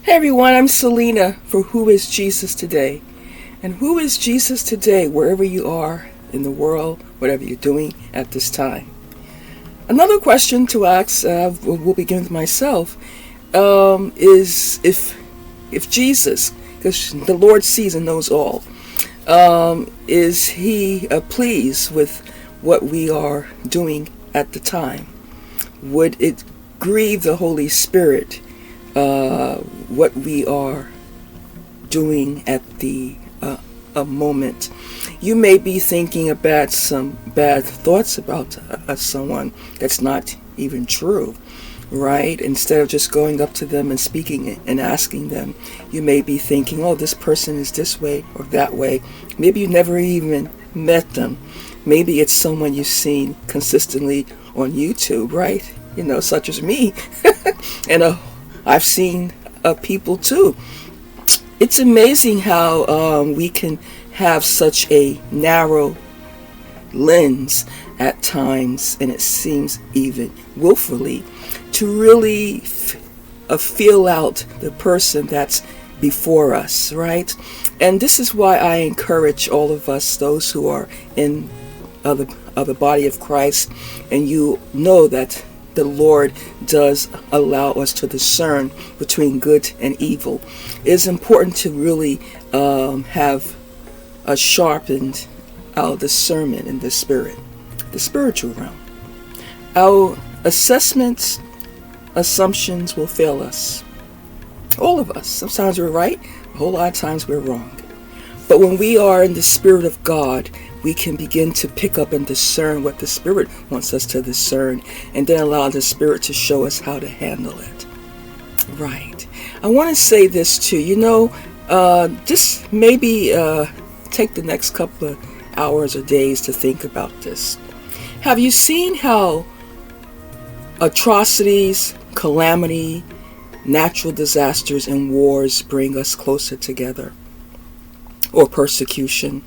Hey everyone, I'm Selena for Who is Jesus Today? And who is Jesus today, wherever you are in the world, whatever you're doing at this time? Another question to ask, we'll begin with myself, is if Jesus, because the Lord sees and knows all, is he pleased with what we are doing at the time? Would it grieve the Holy Spirit what we are doing at the moment? You may be thinking about some bad thoughts about someone that's not even true, right? Instead of just going up to them and speaking and asking them, you may be thinking, oh, this person is this way or that way. Maybe you never even met them. Maybe it's someone you've seen consistently on YouTube, right? You know, such as me. And I've seen people too. It's amazing how we can have such a narrow lens at times, and it seems even willfully, to really feel out the person that's before us, right? And this is why I encourage all of us, those who are in the body of Christ, and you know that the Lord does allow us to discern between good and evil. It is important to really have a sharpened our discernment in the spirit, the spiritual realm. Our assessments, assumptions will fail us. All of us. Sometimes we're right, a whole lot of times we're wrong. But when we are in the Spirit of God, we can begin to pick up and discern what the Spirit wants us to discern, and then allow the Spirit to show us how to handle it. Right. I want to say this too. You know, just maybe take the next couple of hours or days to think about this. Have you seen how atrocities, calamity, natural disasters, and wars bring us closer together? Or persecution.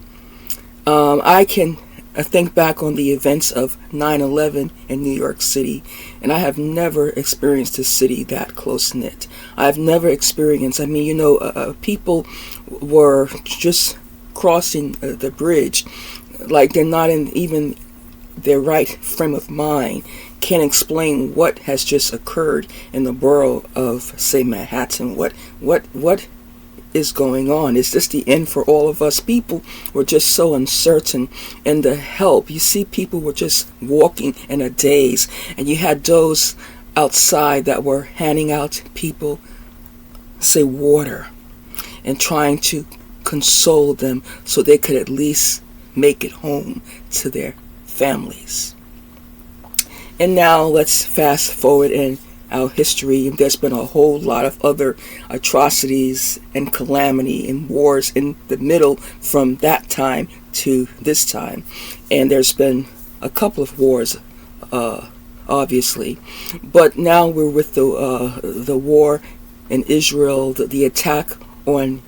I can think back on the events of 9/11 in New York City, and I have never experienced a city that close-knit. I've never experienced, people were just crossing the bridge like they're not in even their right frame of mind. Can't explain what has just occurred in the borough of, say, Manhattan. What is going on? Is this the end for all of us? People were just so uncertain in the help. You see, people were just walking in a daze, and you had those outside that were handing out people, say, water, and trying to console them so they could at least make it home to their families. And now let's fast forward in our history. There's been a whole lot of other atrocities and calamity and wars in the middle from that time to this time. And there's been a couple of wars, obviously. But now we're with the war in Israel, the attack on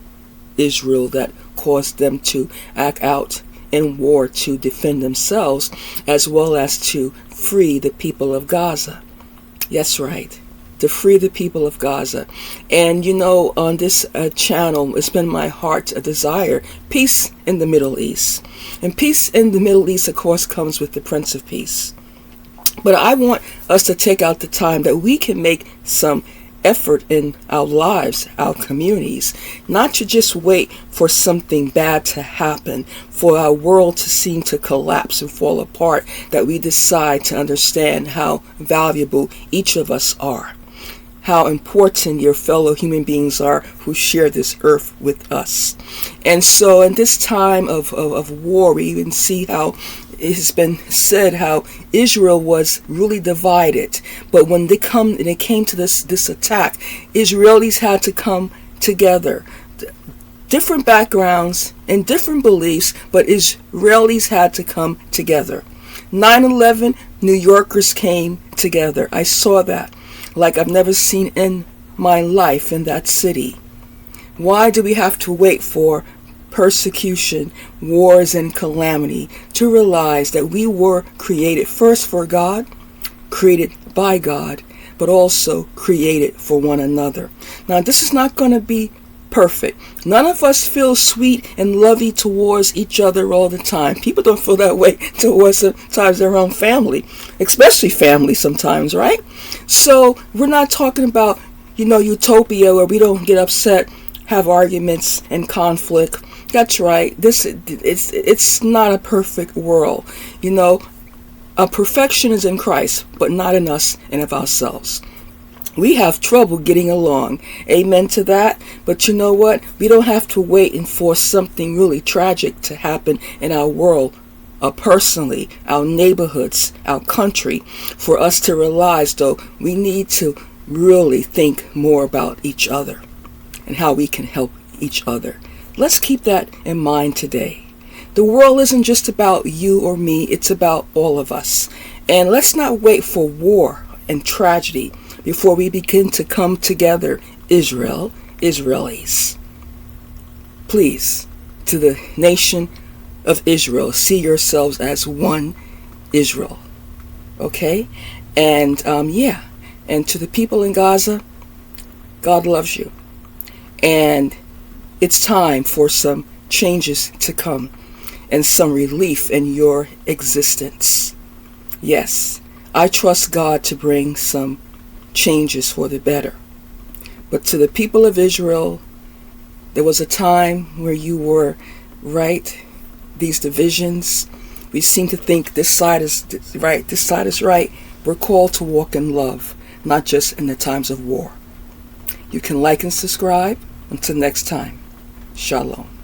Israel that caused them to act out in war to defend themselves, as well as to free the people of Gaza. Yes, right. To free the people of Gaza. And you know, on this channel, it's been my heart's desire, peace in the Middle East. And peace in the Middle East, of course, comes with the Prince of Peace. But I want us to take out the time that we can make some effort in our lives, our communities, not to just wait for something bad to happen, for our world to seem to collapse and fall apart, that we decide to understand how valuable each of us are, how important your fellow human beings are who share this earth with us. And so in this time of war, we even see how it's been said how Israel was really divided. But when it came to this attack, Israelis had to come together. Different backgrounds and different beliefs, but Israelis had to come together. 9/11, New Yorkers came together. I saw that like I've never seen in my life in that city. Why do we have to wait for persecution, wars, and calamity to realize that we were created first for God, created by God, but also created for one another. Now, this is not going to be perfect. None of us feel sweet and lovey towards each other all the time. People don't feel that way towards sometimes their own family, especially family sometimes, right? So we're not talking about, utopia where we don't get upset, have arguments and conflict. That's right. It's not a perfect world. A perfection is in Christ, but not in us and of ourselves. We have trouble getting along. Amen to that. But you know what? We don't have to wait and for something really tragic to happen in our world, personally, our neighborhoods, our country, for us to realize, though, we need to really think more about each other and how we can help each other. Let's keep that in mind today. The world isn't just about you or me. It's about all of us. And let's not wait for war and tragedy before we begin to come together, Israelis. Please, to the nation of Israel, see yourselves as one Israel. Okay? And and to the people in Gaza, God loves you. And it's time for some changes to come and some relief in your existence. Yes, I trust God to bring some changes for the better. But to the people of Israel, there was a time where you were right. These divisions, we seem to think this side is right, this side is right. We're called to walk in love, not just in the times of war. You can like and subscribe. Until next time, Shalom.